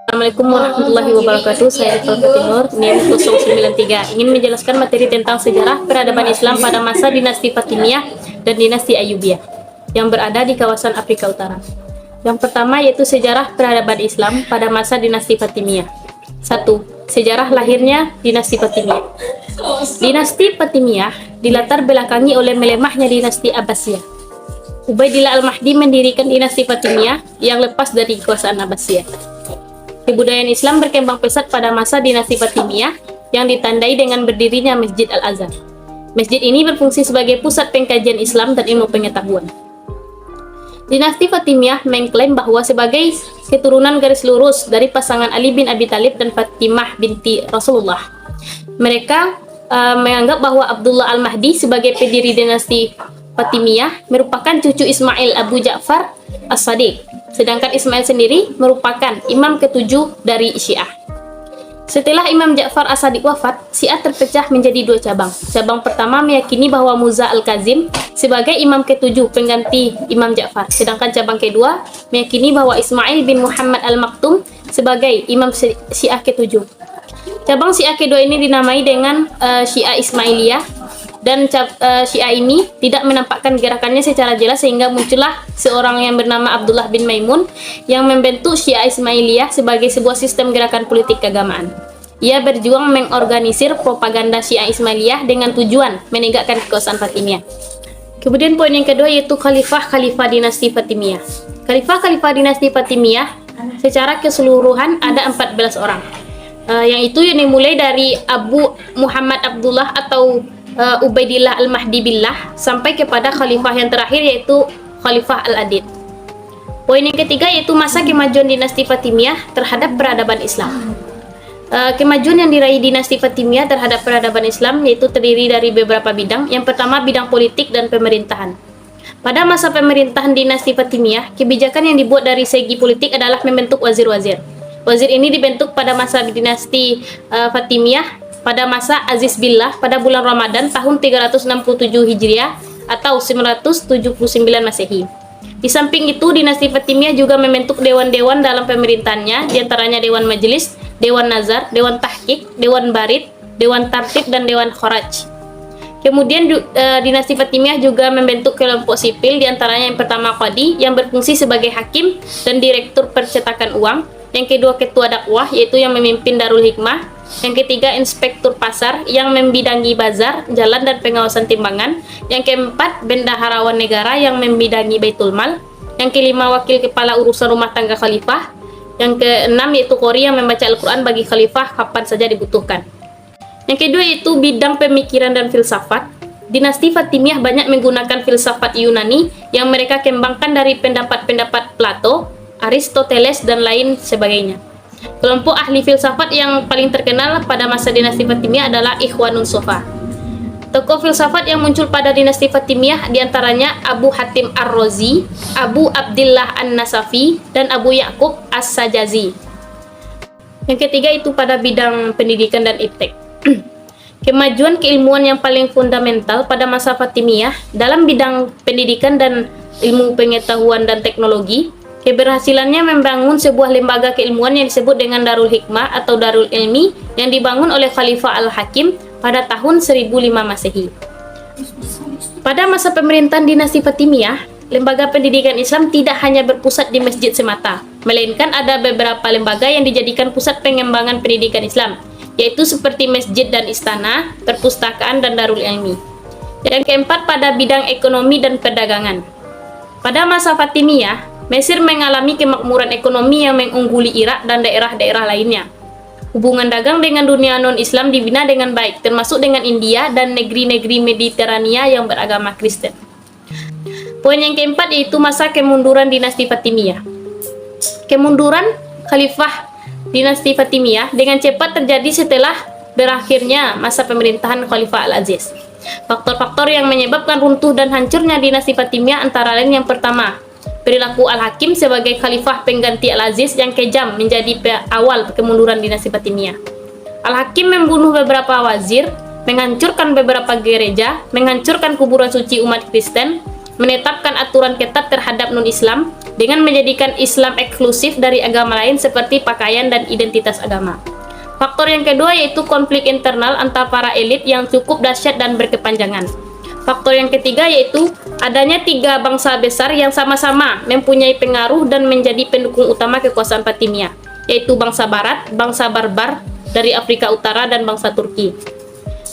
Assalamualaikum warahmatullahi wabarakatuh. Saya Fatin Nur, NIM 093. Ingin menjelaskan materi tentang sejarah peradaban Islam pada masa dinasti Fatimiyah dan dinasti Ayyubiyah yang berada di kawasan Afrika Utara. Yang pertama yaitu sejarah peradaban Islam pada masa dinasti Fatimiyah. 1. Sejarah lahirnya dinasti Fatimiyah. Dinasti Fatimiyah dilatar belakangi oleh melemahnya dinasti Abbasiyah. Ubaidillah Al-Mahdi mendirikan dinasti Fatimiyah yang lepas dari kekuasaan Abbasiyah. Kebudayaan Islam berkembang pesat pada masa dinasti Fatimiyah yang ditandai dengan berdirinya Masjid Al-Azhar. Masjid ini berfungsi sebagai pusat pengkajian Islam dan ilmu pengetahuan. Dinasti Fatimiyah mengklaim bahwa sebagai keturunan garis lurus dari pasangan Ali bin Abi Thalib dan Fatimah binti Rasulullah. Mereka menganggap bahwa Abdullah Al-Mahdi sebagai pendiri dinasti Fatimiyah merupakan cucu Ismail Abu Ja'far As-Sadiq. Sedangkan Ismail sendiri merupakan imam ketujuh dari Syiah. Setelah Imam Ja'far As-Sadiq wafat, Syiah terpecah menjadi dua cabang. Cabang pertama meyakini bahwa Muza Al-Kazim sebagai imam ketujuh pengganti Imam Ja'far. Sedangkan cabang kedua meyakini bahwa Ismail bin Muhammad Al-Maktum sebagai imam Syiah ketujuh. Cabang Syiah kedua ini dinamai dengan Syiah Ismailiyah. Dan Syiah ini tidak menampakkan gerakannya secara jelas sehingga muncullah seorang yang bernama Abdullah bin Maimun yang membentuk Syiah Ismailiyah sebagai sebuah sistem gerakan politik keagamaan. Ia berjuang mengorganisir propaganda Syiah Ismailiyah dengan tujuan menegakkan kekuasaan Fatimiyah. Kemudian poin yang kedua yaitu Khalifah dinasti Fatimiyah. Khalifah dinasti Fatimiyah secara keseluruhan ada 14 orang. Yang itu dimulai dari Abu Muhammad Abdullah atau Ubaidillah Al-Mahdi Billah sampai kepada khalifah yang terakhir yaitu Khalifah Al-Adid. Poin yang ketiga yaitu masa kemajuan dinasti Fatimiyah terhadap peradaban Islam. Kemajuan yang diraih dinasti Fatimiyah terhadap peradaban Islam yaitu terdiri dari beberapa bidang. Yang pertama bidang politik dan pemerintahan. Pada masa pemerintahan dinasti Fatimiyah, kebijakan yang dibuat dari segi politik adalah membentuk wazir-wazir. Wazir ini dibentuk pada masa dinasti Fatimiyah pada masa Aziz Billah pada bulan Ramadan tahun 367 Hijriah atau 979 Masehi. Di samping itu, dinasti Fatimiyah juga membentuk dewan-dewan dalam pemerintahannya, diantaranya Dewan Majelis, Dewan Nazar, Dewan Tahqiq, Dewan Barid, Dewan Tartib, dan Dewan Kharaj. Kemudian dinasti Fatimiyah juga membentuk kelompok sipil, diantaranya yang pertama Qadi yang berfungsi sebagai hakim dan direktur percetakan uang, yang kedua ketua dakwah yaitu yang memimpin Darul Hikmah, yang ketiga inspektur pasar yang membidangi bazar, jalan dan pengawasan timbangan, yang keempat bendaharawan negara yang membidangi Baitul Mal, yang kelima wakil kepala urusan rumah tangga khalifah, yang keenam yaitu qori yang membaca Al-Quran bagi khalifah kapan saja dibutuhkan. Yang kedua yaitu bidang pemikiran dan filsafat. Dinasti Fatimiyah banyak menggunakan filsafat Yunani yang mereka kembangkan dari pendapat-pendapat Plato, Aristoteles, dan lain sebagainya. Kelompok ahli filsafat yang paling terkenal pada masa dinasti Fatimiyah adalah Ikhwanun Sofa. Tokoh filsafat yang muncul pada dinasti Fatimiyah diantaranya Abu Hatim Ar-Razi, Abu Abdillah An-Nasafi, dan Abu Ya'qub As-Sajazi. Yang ketiga itu pada bidang pendidikan dan iptek. Kemajuan keilmuan yang paling fundamental pada masa Fatimiyah dalam bidang pendidikan dan ilmu pengetahuan dan teknologi, keberhasilannya membangun sebuah lembaga keilmuan yang disebut dengan Darul Hikmah atau Darul Ilmi yang dibangun oleh Khalifah Al-Hakim pada tahun 1005 Masehi. Pada masa pemerintahan dinasti Fatimiyah, lembaga pendidikan Islam tidak hanya berpusat di masjid semata, melainkan ada beberapa lembaga yang dijadikan pusat pengembangan pendidikan Islam, yaitu seperti masjid dan istana, perpustakaan, dan Darul Ilmi. Yang keempat pada bidang ekonomi dan perdagangan. Pada masa Fatimiyah, Mesir mengalami kemakmuran ekonomi yang mengungguli Irak dan daerah-daerah lainnya. Hubungan dagang dengan dunia non-Islam dibina dengan baik, termasuk dengan India dan negeri-negeri Mediterania yang beragama Kristen. Poin yang keempat yaitu masa kemunduran dinasti Fatimiyah. Kemunduran Khalifah dinasti Fatimiyah dengan cepat terjadi setelah berakhirnya masa pemerintahan Khalifah Al-Aziz. Faktor-faktor yang menyebabkan runtuh dan hancurnya dinasti Fatimiyah antara lain yang pertama, perilaku Al-Hakim sebagai khalifah pengganti Al-Aziz yang kejam menjadi awal kemunduran dinasti Fatimiyah. Al-Hakim membunuh beberapa wazir, menghancurkan beberapa gereja, menghancurkan kuburan suci umat Kristen, menetapkan aturan ketat terhadap non-Islam dengan menjadikan Islam eksklusif dari agama lain seperti pakaian dan identitas agama. Faktor yang kedua yaitu konflik internal antara para elit yang cukup dahsyat dan berkepanjangan. Faktor yang ketiga yaitu adanya 3 bangsa besar yang sama-sama mempunyai pengaruh dan menjadi pendukung utama kekuasaan Fatimiyah, yaitu bangsa Barat, bangsa Barbar dari Afrika Utara, dan bangsa Turki.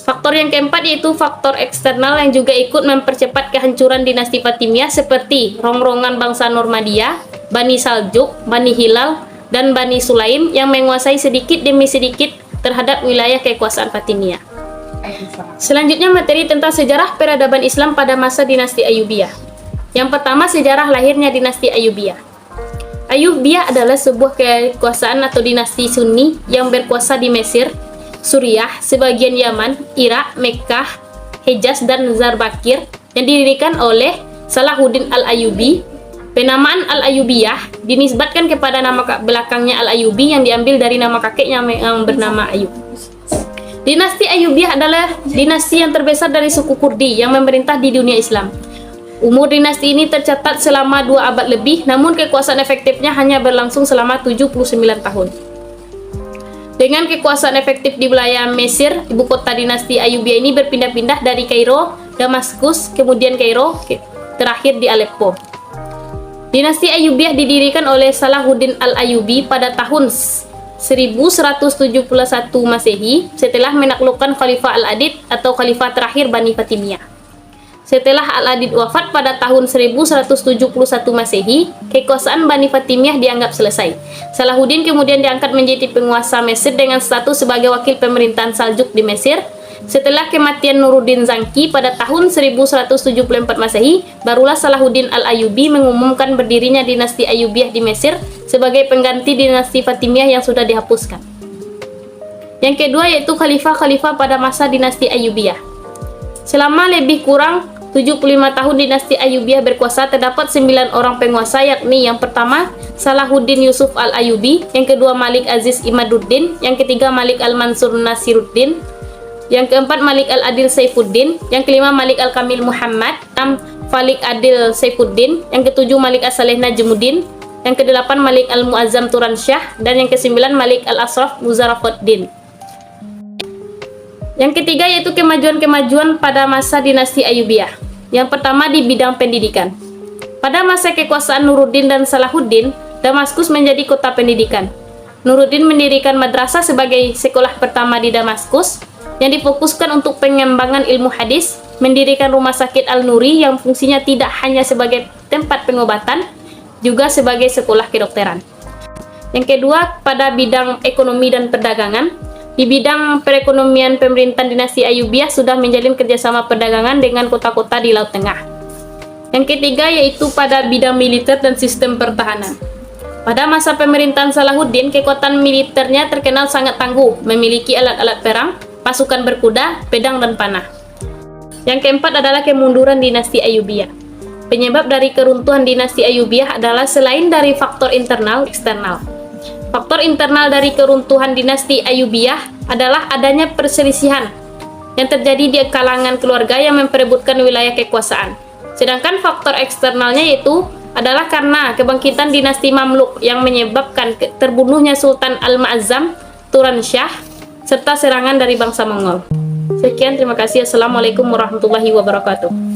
Faktor yang keempat yaitu faktor eksternal yang juga ikut mempercepat kehancuran dinasti Fatimiyah seperti rongrongan bangsa Normandia, Bani Saljuk, Bani Hilal, dan Bani Sulaim yang menguasai sedikit demi sedikit terhadap wilayah kekuasaan Fatimiyah. Selanjutnya materi tentang sejarah peradaban Islam pada masa dinasti Ayyubiyah. Yang pertama, sejarah lahirnya dinasti Ayyubiyah. Ayyubiyah adalah sebuah kekuasaan atau dinasti Sunni yang berkuasa di Mesir, Suriah, sebagian Yaman, Irak, Mekkah, Hejaz, dan Zarbakir yang didirikan oleh Salahuddin Al-Ayyubi. Penamaan Al-Ayyubiyah dinisbatkan kepada nama belakangnya Al-Ayyubi yang diambil dari nama kakeknya yang bernama Ayyub. Dinasti Ayyubiyah adalah dinasti yang terbesar dari suku Kurdi yang memerintah di dunia Islam. Umur dinasti ini tercatat selama 2 abad lebih, namun kekuasaan efektifnya hanya berlangsung selama 79 tahun. Dengan kekuasaan efektif di wilayah Mesir, ibu kota dinasti Ayyubiyah ini berpindah-pindah dari Kairo, Damaskus, kemudian Kairo, terakhir di Aleppo. Dinasti Ayyubiyah didirikan oleh Salahuddin Al-Ayyubi pada tahun 1171 Masehi setelah menaklukkan Khalifah Al-Adid atau Khalifah terakhir Bani Fatimiyah. Setelah Al-Adid wafat pada tahun 1171 Masehi, kekuasaan Bani Fatimiyah dianggap selesai. Salahuddin kemudian diangkat menjadi penguasa Mesir dengan status sebagai wakil pemerintahan Saljuk di Mesir. Setelah kematian Nuruddin Zanki pada tahun 1174 Masehi, barulah Salahuddin Al-Ayyubi mengumumkan berdirinya dinasti Ayyubiyah di Mesir sebagai pengganti dinasti Fatimiyah yang sudah dihapuskan. Yang kedua yaitu khalifah-khalifah pada masa dinasti Ayyubiyah. Selama lebih kurang 75 tahun dinasti Ayyubiyah berkuasa, terdapat 9 orang penguasa, yakni yang pertama Salahuddin Yusuf Al-Ayyubi, yang kedua Malik Aziz Imaduddin, yang ketiga Malik Al-Mansur Nasiruddin, yang keempat Malik Al-Adil Saifuddin, yang kelima Malik Al-Kamil Muhammad, enam Malik Adil Saifuddin, yang ketujuh Malik As-Saleh Najmuddin, yang kedelapan Malik Al-Muazzam Turansyah, dan yang kesembilan Malik Al-Asraf Muzarafuddin. Yang ketiga yaitu kemajuan-kemajuan pada masa dinasti Ayyubiyah. Yang pertama di bidang pendidikan. Pada masa kekuasaan Nuruddin dan Salahuddin, Damaskus menjadi kota pendidikan. Nuruddin mendirikan madrasah sebagai sekolah pertama di Damaskus yang difokuskan untuk pengembangan ilmu hadis, mendirikan rumah sakit Al-Nuri yang fungsinya tidak hanya sebagai tempat pengobatan, juga sebagai sekolah kedokteran. Yang kedua, pada bidang ekonomi dan perdagangan. Di bidang perekonomian, pemerintahan dinasti Ayyubiyah sudah menjalin kerjasama perdagangan dengan kota-kota di Laut Tengah. Yang ketiga yaitu pada bidang militer dan sistem pertahanan. Pada masa pemerintahan Salahuddin, kekuatan militernya terkenal sangat tangguh, memiliki alat-alat perang, pasukan berkuda, pedang, dan panah. Yang keempat adalah kemunduran dinasti Ayyubiyah. Penyebab dari keruntuhan dinasti Ayyubiyah adalah selain dari faktor internal, eksternal. Faktor internal dari keruntuhan dinasti Ayyubiyah adalah adanya perselisihan yang terjadi di kalangan keluarga yang memperebutkan wilayah kekuasaan. Sedangkan faktor eksternalnya yaitu adalah karena kebangkitan dinasti Mamluk yang menyebabkan terbunuhnya Sultan Al-Muazzam Turansyah serta serangan dari bangsa Mongol. Sekian, terima kasih. Assalamualaikum warahmatullahi wabarakatuh.